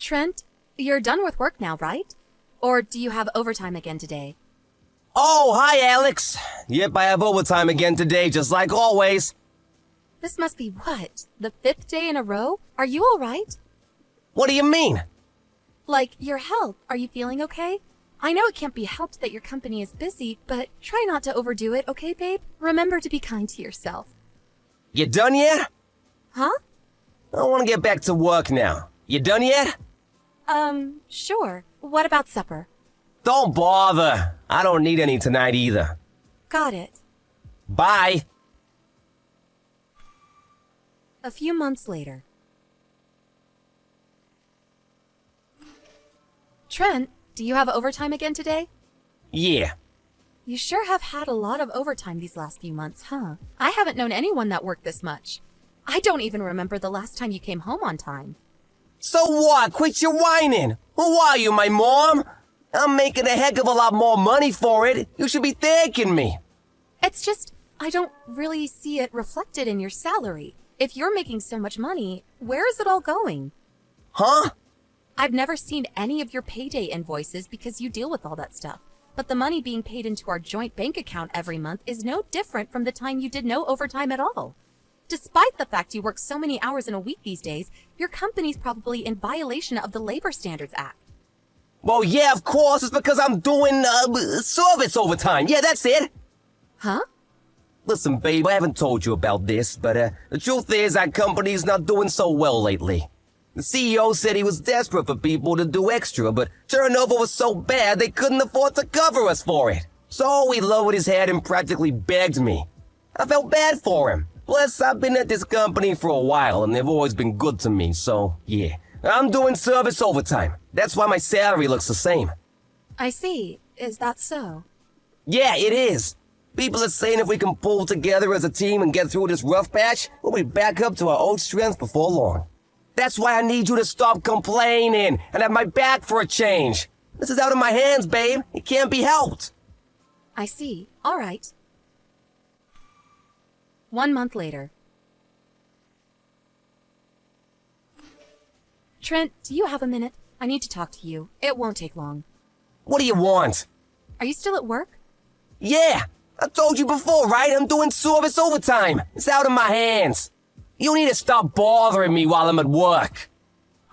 Trent, you're done with work now, right? Or do you have overtime again today? Oh, hi, Alex. Yep, I have overtime again today, just like always. This must be what? The 5th day in a row? Are you alright? What do you mean? Like, your health. Are you feeling okay? I know it can't be helped that your company is busy, but try not to overdo it, okay, babe? Remember to be kind to yourself. You done yet? Huh? I want to get back to work now. You done yet? Sure. What about supper? Don't bother. I don't need any tonight either. Got it. Bye. A few months later. Trent, do you have overtime again today? Yeah. You sure have had a lot of overtime these last few months, huh? I haven't known anyone that worked this much. I don't even remember the last time you came home on time. So what? Quit your whining. Who are you, my mom? I'm making a heck of a lot more money for it. You should be thanking me. It's just, I don't really see it reflected in your salary. If you're making so much money, where is it all going? Huh? I've never seen any of your payday invoices because you deal with all that stuff. But the money being paid into our joint bank account every month is no different from the time you did no overtime at all. Despite the fact you work so many hours in a week these days, your company's probably in violation of the Labor Standards Act. Well, yeah, of course. It's because I'm doing, service overtime. Yeah, that's it. Huh? Listen, babe, I haven't told you about this, but, the truth is our company's not doing so well lately. The CEO said he was desperate for people to do extra, but turnover was so bad they couldn't afford to cover us for it. So he lowered his head and practically begged me. I felt bad for him. Plus, I've been at this company for a while and they've always been good to me, so yeah. I'm doing service overtime. That's why my salary looks the same. I see. Is that so? Yeah, it is. People are saying if we can pull together as a team and get through this rough patch, we'll be back up to our old strength before long. That's why I need you to stop complaining and have my back for a change. This is out of my hands, babe. It can't be helped. I see. All right. 1 month later. Trent, do you have a minute? I need to talk to you. It won't take long. What do you want? Are you still at work? Yeah, I told you before, right? I'm doing service overtime. It's out of my hands. You need to stop bothering me while I'm at work.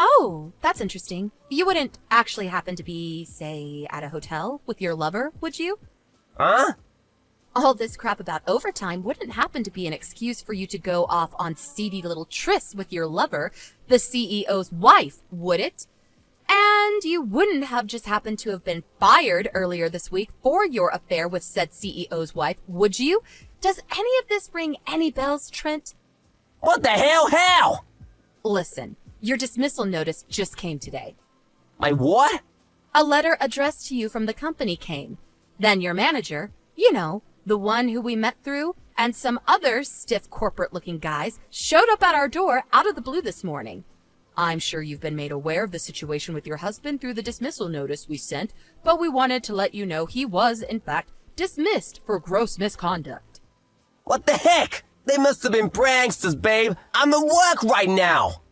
Oh, that's interesting. You wouldn't actually happen to be, say, at a hotel with your lover, would you? Huh? All this crap about overtime wouldn't happen to be an excuse for you to go off on seedy little trysts with your lover, the CEO's wife, would it? And you wouldn't have just happened to have been fired earlier this week for your affair with said CEO's wife, would you? Does any of this ring any bells, Trent? What the hell? How? Listen, your dismissal notice just came today. My what? A letter addressed to you from the company came. Then your manager, you know, the one who we met through, and some other stiff corporate-looking guys showed up at our door out of the blue this morning. I'm sure you've been made aware of the situation with your husband through the dismissal notice we sent, but we wanted to let you know he was, in fact, dismissed for gross misconduct. What the heck? They must have been pranksters, babe. I'm at work right now.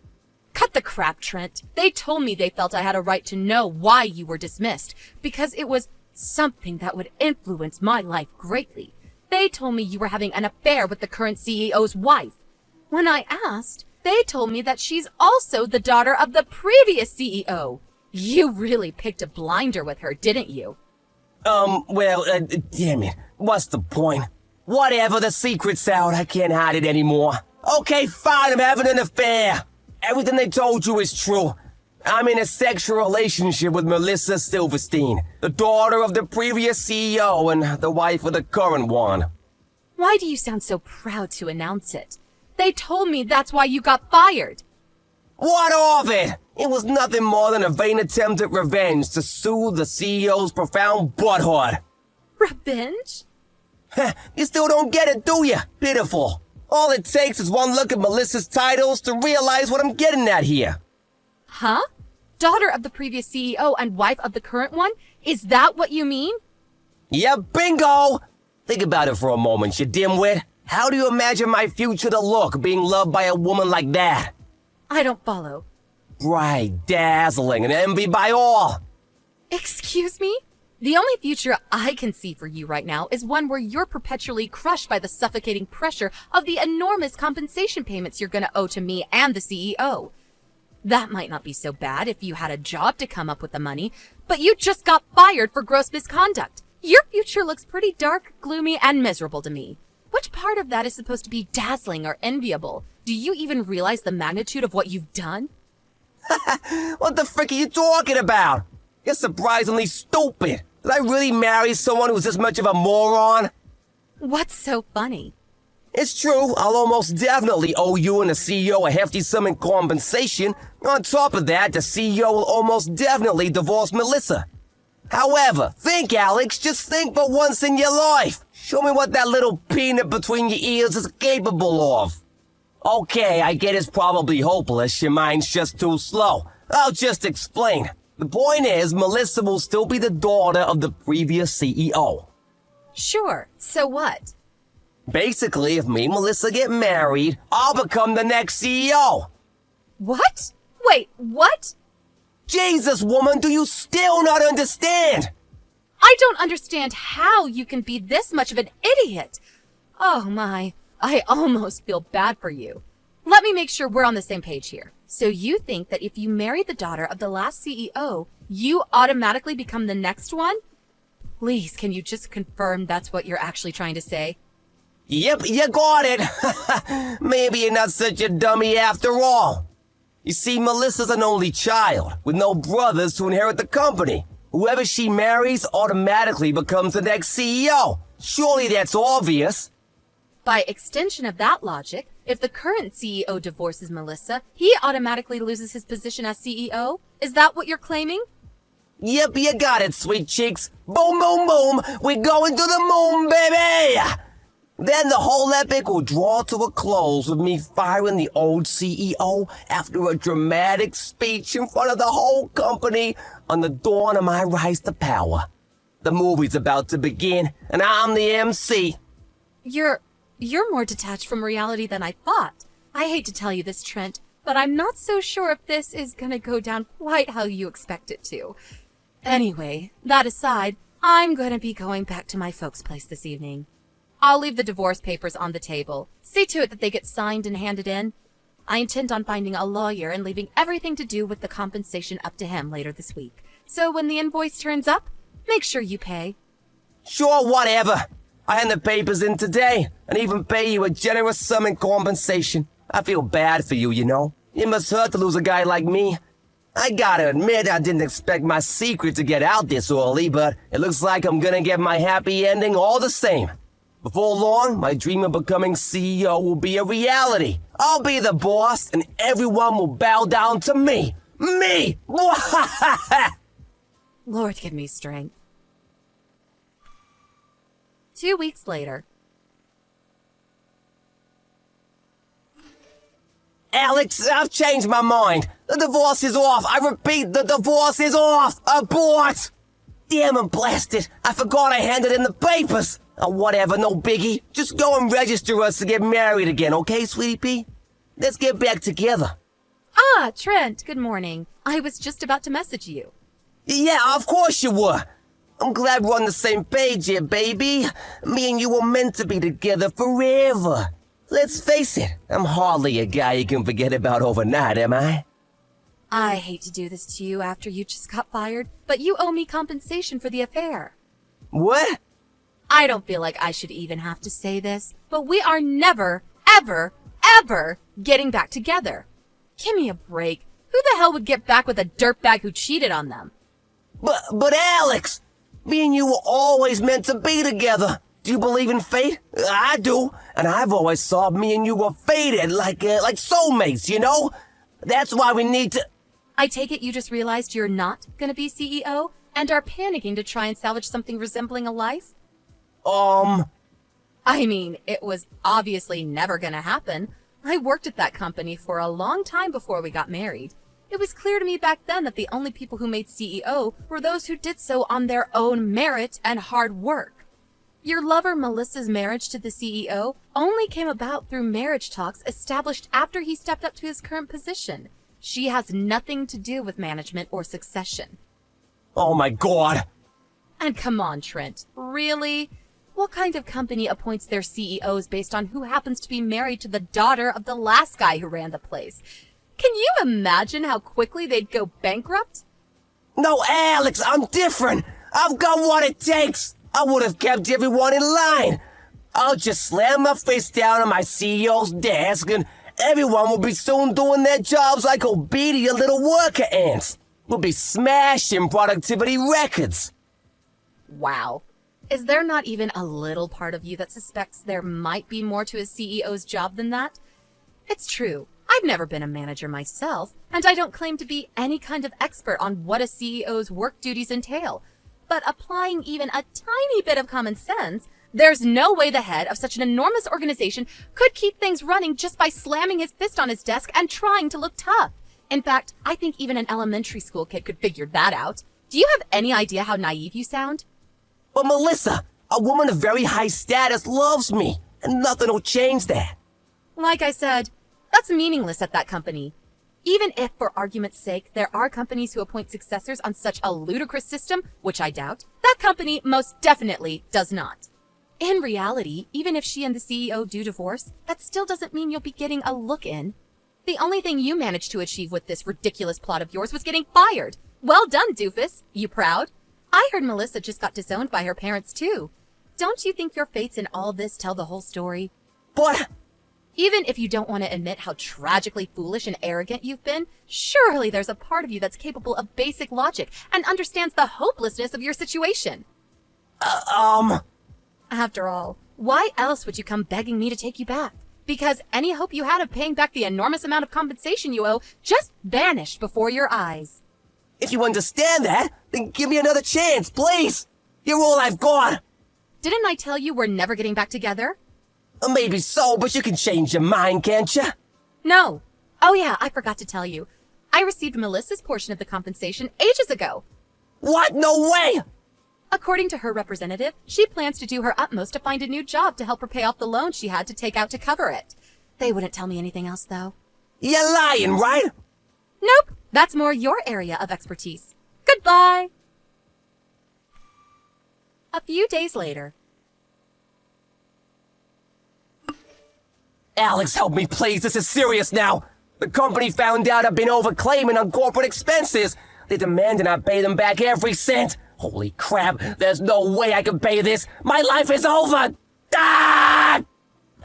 Cut the crap, Trent. They told me they felt I had a right to know why you were dismissed, because it was something that would influence my life greatly. They told me you were having an affair with the current CEO's wife. When I asked, they told me that she's also the daughter of the previous CEO. You really picked a blinder with her, didn't you? Damn it. What's the point? Whatever, the secret's out. I can't hide it anymore. Okay, fine, I'm having an affair. Everything they told you is true. I'm in a sexual relationship with Melissa Silverstein, the daughter of the previous CEO and the wife of the current one. Why do you sound so proud to announce it? They told me that's why you got fired. What of it? It was nothing more than a vain attempt at revenge to soothe the CEO's profound butthurt. Revenge? You still don't get it, do you? Pitiful. All it takes is one look at Melissa's titles to realize what I'm getting at here. Huh? Daughter of the previous CEO and wife of the current one? Is that what you mean? Yeah, bingo! Think about it for a moment, you dimwit. How do you imagine my future to look being loved by a woman like that? I don't follow. bright, dazzling, and envied by all. Excuse me? The only future I can see for you right now is one where you're perpetually crushed by the suffocating pressure of the enormous compensation payments you're gonna owe to me and the CEO. That might not be so bad if you had a job to come up with the money, but you just got fired for gross misconduct. Your future looks pretty dark, gloomy, and miserable to me. Which part of that is supposed to be dazzling or enviable? Do you even realize the magnitude of what you've done? What the frick are you talking about? You're surprisingly stupid. Did I really marry someone who's this much of a moron? What's so funny? It's true, I'll almost definitely owe you and the CEO a hefty sum in compensation. On top of that, the CEO will almost definitely divorce Melissa. However, think, Alex, just think for once in your life. Show me what that little peanut between your ears is capable of. Okay, I get it's probably hopeless, your mind's just too slow. I'll just explain. The point is, Melissa will still be the daughter of the previous CEO. Sure, so what? Basically, if me and Melissa get married, I'll become the next CEO. What? Wait, what? Jesus, woman, do you still not understand? I don't understand how you can be this much of an idiot. Oh my, I almost feel bad for you. Let me make sure we're on the same page here. So you think that if you marry the daughter of the last CEO, you automatically become the next one? Please, can you just confirm that's what you're actually trying to say? Yep, you got it. Maybe you're not such a dummy after all. You see, Melissa's an only child, with no brothers to inherit the company. Whoever she marries automatically becomes the next CEO. Surely that's obvious. By extension of that logic, if the current CEO divorces Melissa, he automatically loses his position as CEO? Is that what you're claiming? Yep, you got it, sweet cheeks. Boom, boom, boom. We're going to the moon, baby! Then the whole epic will draw to a close with me firing the old CEO after a dramatic speech in front of the whole company on the dawn of my rise to power. The movie's about to begin, and I'm the MC. You're more detached from reality than I thought. I hate to tell you this, Trent, but I'm not so sure if this is gonna go down quite how you expect it to. Anyway, that aside, I'm gonna be going back to my folks' place this evening. I'll leave the divorce papers on the table. See to it that they get signed and handed in. I intend on finding a lawyer and leaving everything to do with the compensation up to him later this week. So when the invoice turns up, make sure you pay. Sure, whatever. I hand the papers in today and even pay you a generous sum in compensation. I feel bad for you, you know. It must hurt to lose a guy like me. I gotta admit, I didn't expect my secret to get out this early, but it looks like I'm gonna get my happy ending all the same. Before long, my dream of becoming CEO will be a reality. I'll be the boss, and everyone will bow down to me. Me! Lord, give me strength. 2 weeks later. Alex, I've changed my mind. The divorce is off. I repeat, the divorce is off. Abort! Damn and blast it. I forgot I handed in the papers. Oh, whatever, no biggie. Just go and register us to get married again, okay, sweetie pea? Let's get back together. Ah, Trent, good morning. I was just about to message you. Yeah, of course you were. I'm glad we're on the same page here, baby. Me and you were meant to be together forever. Let's face it, I'm hardly a guy you can forget about overnight, am I? I hate to do this to you after you just got fired, but you owe me compensation for the affair. What? I don't feel like I should even have to say this, but we are never, ever, ever getting back together. Give me a break. Who the hell would get back with a dirtbag who cheated on them? But Alex, me and you were always meant to be together. Do you believe in fate? I do, and I've always thought me and you were fated like soulmates, you know? That's why we need to... I take it you just realized you're not gonna be CEO and are panicking to try and salvage something resembling a life? I mean, it was obviously never gonna happen. I worked at that company for a long time before we got married. It was clear to me back then that the only people who made CEO were those who did so on their own merit and hard work. Your lover Melissa's marriage to the CEO only came about through marriage talks established after he stepped up to his current position. She has nothing to do with management or succession. Oh my god! And come on, Trent. Really? What kind of company appoints their CEOs based on who happens to be married to the daughter of the last guy who ran the place? Can you imagine how quickly they'd go bankrupt? No, Alex, I'm different. I've got what it takes. I would have kept everyone in line. I'll just slam my face down on my CEO's desk and everyone will be soon doing their jobs like obedient little worker ants. We'll be smashing productivity records. Wow. Is there not even a little part of you that suspects there might be more to a CEO's job than that? It's true. I've never been a manager myself, and I don't claim to be any kind of expert on what a CEO's work duties entail. But applying even a tiny bit of common sense, there's no way the head of such an enormous organization could keep things running just by slamming his fist on his desk and trying to look tough. In fact, I think even an elementary school kid could figure that out. Do you have any idea how naive you sound? But Melissa, a woman of very high status loves me, and nothing will change that. Like I said, that's meaningless at that company. Even if, for argument's sake, there are companies who appoint successors on such a ludicrous system, which I doubt, that company most definitely does not. In reality, even if she and the CEO do divorce, that still doesn't mean you'll be getting a look in. The only thing you managed to achieve with this ridiculous plot of yours was getting fired. Well done, doofus. You proud? I heard Melissa just got disowned by her parents, too. Don't you think your fates in all this tell the whole story? But Even if you don't want to admit how tragically foolish and arrogant you've been, surely there's a part of you that's capable of basic logic and understands the hopelessness of your situation. After all, why else would you come begging me to take you back? Because any hope you had of paying back the enormous amount of compensation you owe just vanished before your eyes. if you understand that, then give me another chance, please. You're all I've got. Didn't I tell you we're never getting back together? Maybe so, but you can change your mind, can't you? No. Oh yeah, I forgot to tell you. I received Melissa's portion of the compensation ages ago. What? No way! According to her representative, she plans to do her utmost to find a new job to help her pay off the loan she had to take out to cover it. They wouldn't tell me anything else, though. You're lying, right? Nope, that's more your area of expertise. Goodbye. A few days later. Alex, help me, please. This is serious now. The company found out I've been overclaiming on corporate expenses. They're demanding I pay them back every cent. Holy crap, there's no way I can pay this. My life is over. Ah!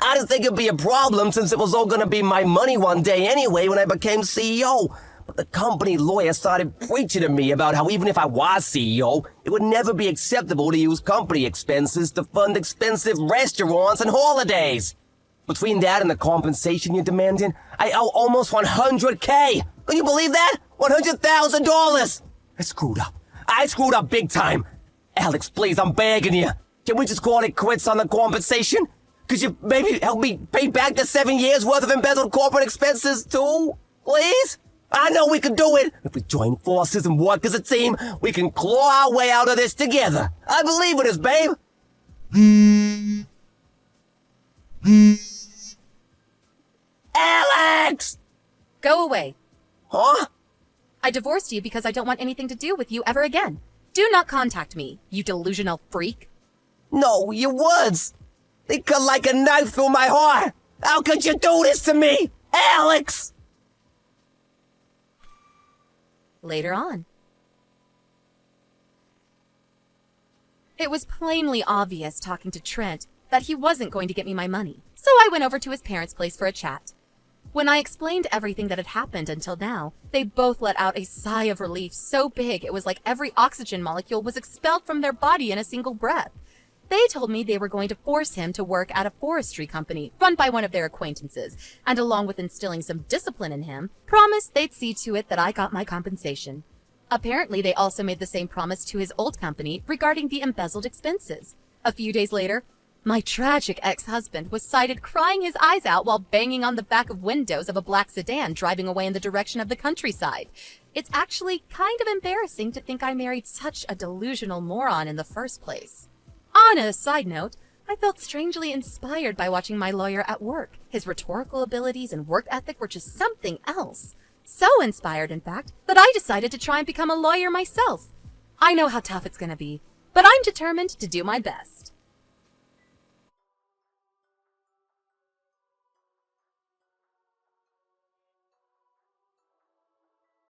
I didn't think it'd be a problem since it was all gonna be my money one day anyway when I became CEO. But the company lawyer started preaching to me about how even if I was CEO, it would never be acceptable to use company expenses to fund expensive restaurants and holidays. Between that and the compensation you're demanding, I owe almost $100K. Can you believe that? $100,000. I screwed up big time. Alex, please, I'm begging you. Can we just call it quits on the compensation? Could you maybe help me pay back the 7 years worth of embezzled corporate expenses too? Please? I know we can do it. If we join forces and work as a team, we can claw our way out of this together. I believe in us, babe. Alex! Go away. Huh? I divorced you because I don't want anything to do with you ever again. Do not contact me, you delusional freak. No, your words. They cut like a knife through my heart. How could you do this to me? Alex! Later on. It was plainly obvious talking to Trent that he wasn't going to get me my money, so I went over to his parents' place for a chat. When I explained everything that had happened until now, they both let out a sigh of relief so big it was like every oxygen molecule was expelled from their body in a single breath. They told me they were going to force him to work at a forestry company run by one of their acquaintances, and along with instilling some discipline in him, promised they'd see to it that I got my compensation. Apparently, they also made the same promise to his old company regarding the embezzled expenses. A few days later, my tragic ex-husband was sighted crying his eyes out while banging on the back of windows of a black sedan driving away in the direction of the countryside. It's actually kind of embarrassing to think I married such a delusional moron in the first place. On a side note, I felt strangely inspired by watching my lawyer at work. His rhetorical abilities and work ethic were just something else. So inspired, in fact, that I decided to try and become a lawyer myself. I know how tough it's gonna be, but I'm determined to do my best.